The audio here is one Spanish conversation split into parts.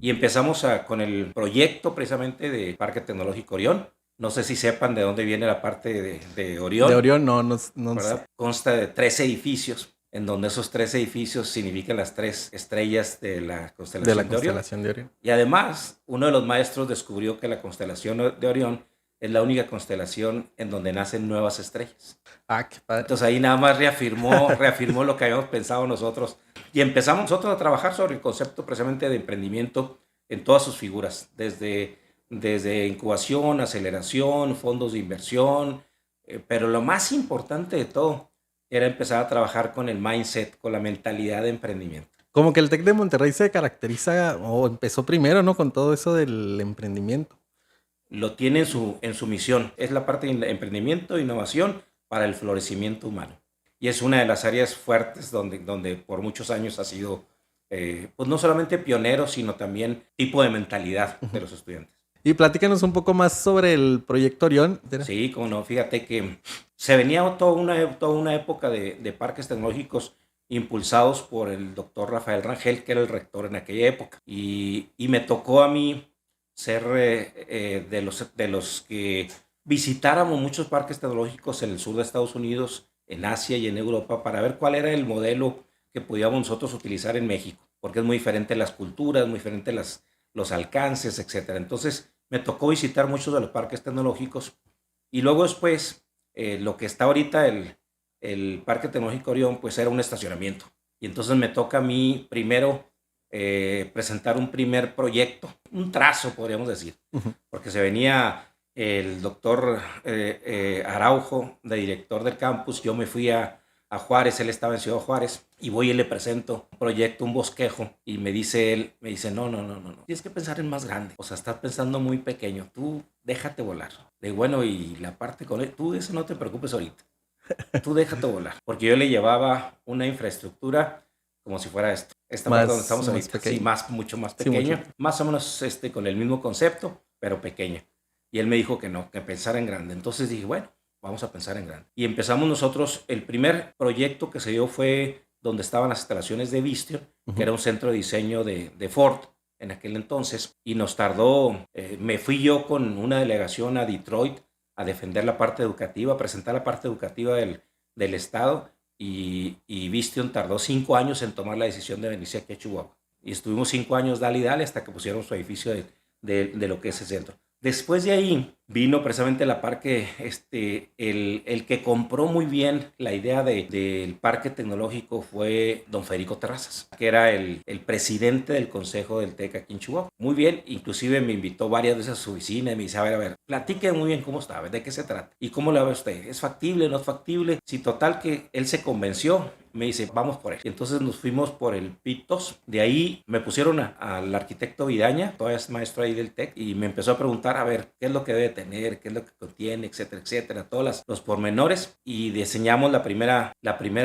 Y empezamos con el proyecto precisamente de Parque Tecnológico Orión. No sé si sepan de dónde viene la parte de De Orión, Orión no, no, no sé. ¿verdad? Consta de 3 edificios, en donde esos 3 edificios significan las 3 estrellas de la De la constelación de Orión. constelación de Orión. Y además, uno de los maestros descubrió que la constelación de Orión es la única constelación en donde nacen nuevas estrellas. Ah, qué padre. Entonces ahí nada más reafirmó lo que habíamos pensado nosotros. Y empezamos nosotros a trabajar sobre el concepto precisamente de emprendimiento en todas sus figuras, desde incubación, aceleración, fondos de inversión, pero lo más importante de todo era empezar a trabajar con el mindset, con la mentalidad de emprendimiento. Como que el TEC de Monterrey se caracteriza, o empezó primero, ¿no? Con todo eso del emprendimiento. Lo tiene en su misión, es la parte de emprendimiento e innovación para el florecimiento humano. Y es una de las áreas fuertes donde por muchos años ha sido, pues no solamente pionero, sino también tipo de mentalidad de Ujú. los estudiantes. Y platícanos un poco más sobre el proyecto Orión. Sí, como no, fíjate que se venía toda una época de parques tecnológicos impulsados por el doctor Rafael Rangel, que era el rector en aquella época. Y me tocó a mí ser de los que visitáramos muchos parques tecnológicos en el sur de Estados Unidos, en Asia y en Europa, para ver cuál era el modelo que podíamos nosotros utilizar en México, porque es muy diferente las culturas, muy diferente los alcances, etcétera. Entonces, me tocó visitar muchos de los parques tecnológicos y luego después, lo que está ahorita el Parque Tecnológico Orión, pues era un estacionamiento. Y entonces me toca a mí primero presentar un primer proyecto, un trazo, podríamos decir, Ujú. porque se venía el doctor Araujo, de director del campus. Yo me fui a Juárez, él estaba en Ciudad Juárez, y voy y le presento un proyecto, un bosquejo, y me dice él, no, no, no, no, no, tienes que pensar en más grande, o sea, estás pensando muy pequeño, tú déjate volar. De bueno, y la parte con él, tú eso no te preocupes ahorita, tú déjate volar, porque yo le llevaba una infraestructura como si fuera esta parte donde estamos Más ahorita, sí, pequeño. mucho más Sí, mucho. pequeña, más o menos con el mismo concepto, pero pequeña. Y él me dijo que no, que pensara en grande. Entonces dije, bueno, vamos a pensar en grande. Y empezamos nosotros, el primer proyecto que se dio fue donde estaban las instalaciones de Vistion, que Ujú. era un centro de diseño de Ford en aquel entonces, y nos tardó, me fui yo con una delegación a Detroit a defender la parte educativa, a presentar la parte educativa del estado, y Vistion tardó 5 años en tomar la decisión de venirse aquí a Chihuahua. Y estuvimos 5 años dale y dale hasta que pusieron su edificio de lo que es el centro. Después de ahí vino precisamente la parque, el que compró muy bien la idea del parque tecnológico fue don Federico Terrazas, que era el presidente del consejo del TEC aquí en Chihuahua. Muy bien, inclusive me invitó varias veces a su oficina y me dice, a ver, platique muy bien cómo está, de qué se trata y cómo la ve usted, ¿es factible, no es factible? Si total que él se convenció, me dice, vamos por él. Y entonces nos fuimos por el PITOS. De ahí me pusieron al arquitecto Vidaña, todavía es maestro ahí del TEC, y me empezó a preguntar, a ver, qué es lo que debe tener, qué es lo que contiene, etcétera, etcétera, todos los pormenores. Y diseñamos la primera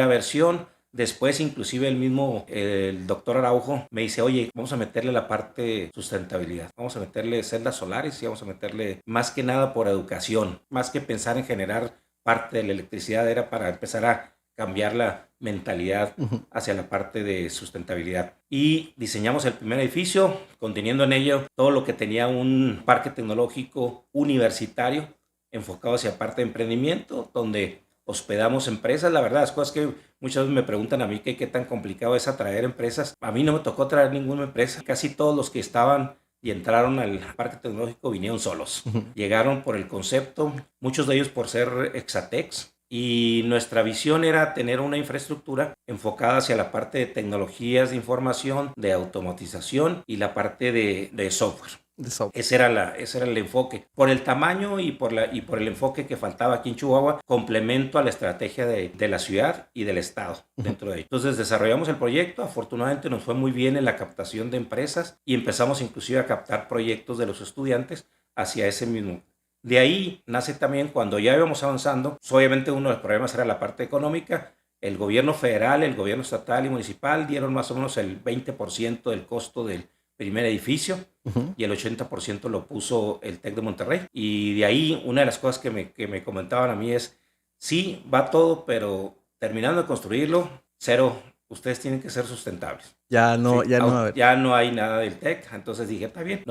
versión. Después, inclusive el doctor Araujo me dice, oye, vamos a meterle la parte sustentabilidad, vamos a meterle celdas solares y vamos a meterle más que nada por educación, más que pensar en generar parte de la electricidad, era para empezar a cambiar la mentalidad Ujú. hacia la parte de sustentabilidad. Y diseñamos el primer edificio, conteniendo en ello todo lo que tenía un parque tecnológico universitario enfocado hacia parte de emprendimiento, donde hospedamos empresas. La verdad, las cosas que muchas veces me preguntan a mí que qué tan complicado es atraer empresas. A mí no me tocó traer ninguna empresa. Casi todos los que estaban y entraron al parque tecnológico vinieron solos. Ujú. Llegaron por el concepto, muchos de ellos por ser Exatex, y nuestra visión era tener una infraestructura enfocada hacia la parte de tecnologías de información, de automatización y la parte de software. De software. Ese era el enfoque. Por el tamaño y por el enfoque que faltaba aquí en Chihuahua, complemento a la estrategia de la ciudad y del estado Ujú. dentro de ello. Entonces desarrollamos el proyecto, afortunadamente nos fue muy bien en la captación de empresas y empezamos inclusive a captar proyectos de los estudiantes hacia ese mismo. De ahí nace también cuando ya íbamos avanzando, pues obviamente uno de los problemas era la parte económica. El gobierno federal, el gobierno estatal y municipal dieron más o menos el 20% del costo del primer edificio Ujú. y el 80% lo puso el TEC de Monterrey. Y de ahí una de las cosas que me comentaban a mí es, sí, va todo, pero terminando de construirlo, cero ustedes tienen que ser sustentables. Ya no, Sí, ya no va a haber. ya no hay nada del TEC, entonces dije, está bien,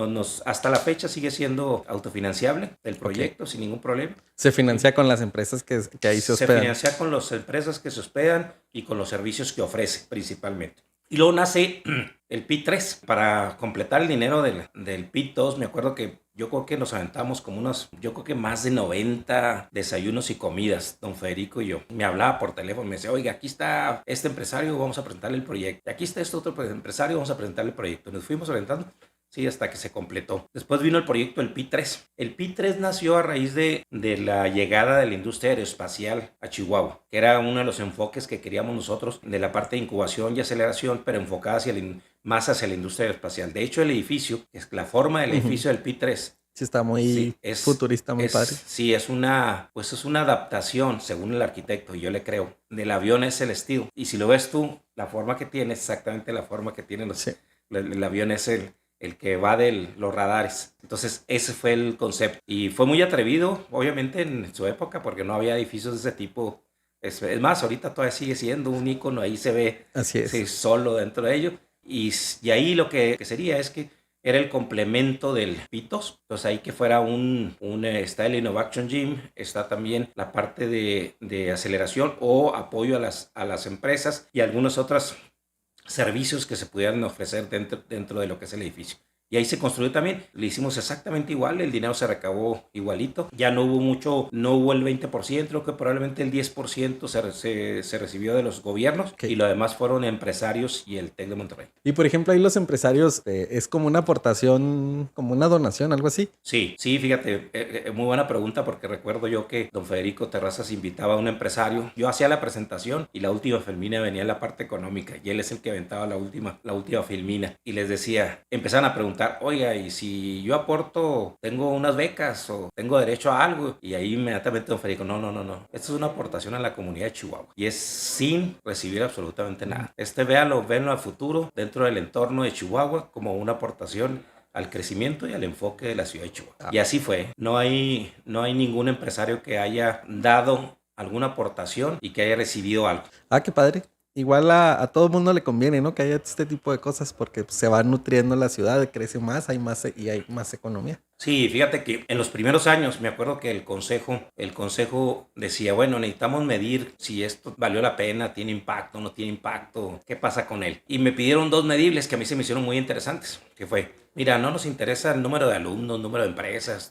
hasta la fecha sigue siendo autofinanciable el proyecto sin ningún problema. Se financia con las empresas que ahí se Se hospedan. financia con las empresas que se hospedan y con los servicios que ofrece principalmente. Y luego nace el PIT 3 para completar el dinero del PIT 2. Me acuerdo que yo creo que nos aventamos como yo creo que más de 90 desayunos y comidas, don Federico y yo. Me hablaba por teléfono, me decía, oiga, aquí está este empresario, vamos a presentarle el proyecto. Aquí está este otro empresario, vamos a presentarle el proyecto. Nos fuimos orientando. Sí, hasta que se completó. Después vino el proyecto del PIT 3. El PIT 3 nació a raíz de la llegada de la industria aeroespacial a Chihuahua, que era uno de los enfoques que queríamos nosotros de la parte de incubación y aceleración, pero enfocada más hacia la industria aeroespacial. De hecho, el edificio, es la forma del edificio del PIT 3. Sí, está muy futurista, muy padre. Sí, es una adaptación, según el arquitecto, y yo le creo, del avión es el estilo. Y si lo ves tú, la forma que tiene es exactamente la forma que tiene el avión es el que va de los radares. Entonces, ese fue el concepto. Y fue muy atrevido, obviamente, en su época, porque no había edificios de ese tipo. Es más, ahorita todavía sigue siendo un ícono, ahí se ve solo dentro de ello. Y ahí lo que sería es que era el complemento del PIT2. Entonces, ahí que fuera está el Innovation Gym, está también la parte de aceleración o apoyo a las empresas y algunas otras servicios que se pudieran ofrecer dentro de lo que es el edificio. Y ahí se construyó también, le hicimos exactamente igual, el dinero se recabó igualito, ya no hubo el 20%, creo que probablemente el 10% se recibió de los gobiernos y lo demás fueron empresarios y el TEC de Monterrey. Y por ejemplo ahí los empresarios, ¿es como una aportación, como una donación, algo así? Sí, fíjate, muy buena pregunta porque recuerdo yo que don Federico Terrazas invitaba a un empresario, yo hacía la presentación y la última filmina venía en la parte económica y él es el que aventaba la última filmina y les decía, empezaban a preguntar, oiga, y si yo aporto, tengo unas becas o tengo derecho a algo, y ahí inmediatamente don Federico, no, esto es una aportación a la comunidad de Chihuahua y es sin recibir absolutamente nada. Véanlo a futuro dentro del entorno de Chihuahua como una aportación al crecimiento y al enfoque de la ciudad de Chihuahua. Y así fue. No hay ningún empresario que haya dado alguna aportación y que haya recibido algo. Ah, qué padre. Igual a todo el mundo le conviene, ¿no? Que haya este tipo de cosas porque pues, se va nutriendo la ciudad, crece más, hay más economía. Sí, fíjate que en los primeros años me acuerdo que el consejo decía, bueno, necesitamos medir si esto valió la pena, tiene impacto, no tiene impacto, qué pasa con él. Y me pidieron 2 medibles que a mí se me hicieron muy interesantes, que fue, mira, no nos interesa el número de alumnos, número de empresas,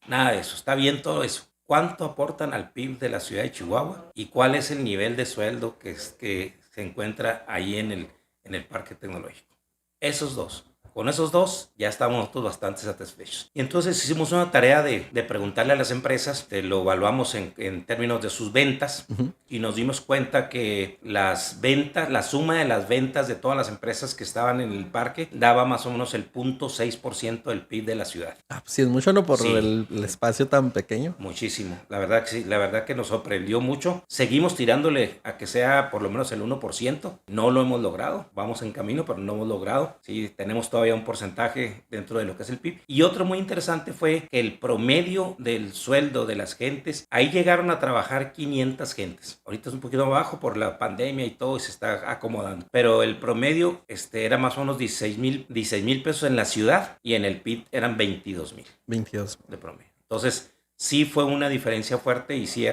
nada de eso, está bien todo eso. ¿Cuánto aportan al PIB de la ciudad de Chihuahua? ¿Y cuál es el nivel de sueldo que se encuentra ahí en el parque tecnológico? Esos dos. Con esos dos ya estamos nosotros bastante satisfechos. Y entonces hicimos una tarea de preguntarle a las empresas, lo evaluamos en términos de sus ventas y nos dimos cuenta que la suma de las ventas de todas las empresas que estaban en el parque daba más o menos el 0.6% del PIB de la ciudad. Ah, pues sí, es mucho, ¿no? Por el espacio tan pequeño. Muchísimo. La verdad que sí, la verdad que nos sorprendió mucho. Seguimos tirándole a que sea por lo menos el 1%. No lo hemos logrado. Vamos en camino, pero no hemos logrado. Sí, tenemos todavía un porcentaje dentro de lo que es el PIB. Y otro muy interesante fue que el promedio del sueldo de las gentes, ahí llegaron a trabajar 500 gentes. Ahorita es un poquito bajo por la pandemia y todo y se está acomodando. Pero el promedio era más o menos 16 mil pesos en la ciudad y en el PIB eran 22,000. 22 de promedio. Entonces, sí fue una diferencia fuerte y sí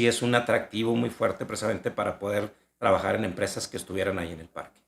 es un atractivo muy fuerte precisamente para poder trabajar en empresas que estuvieran ahí en el parque.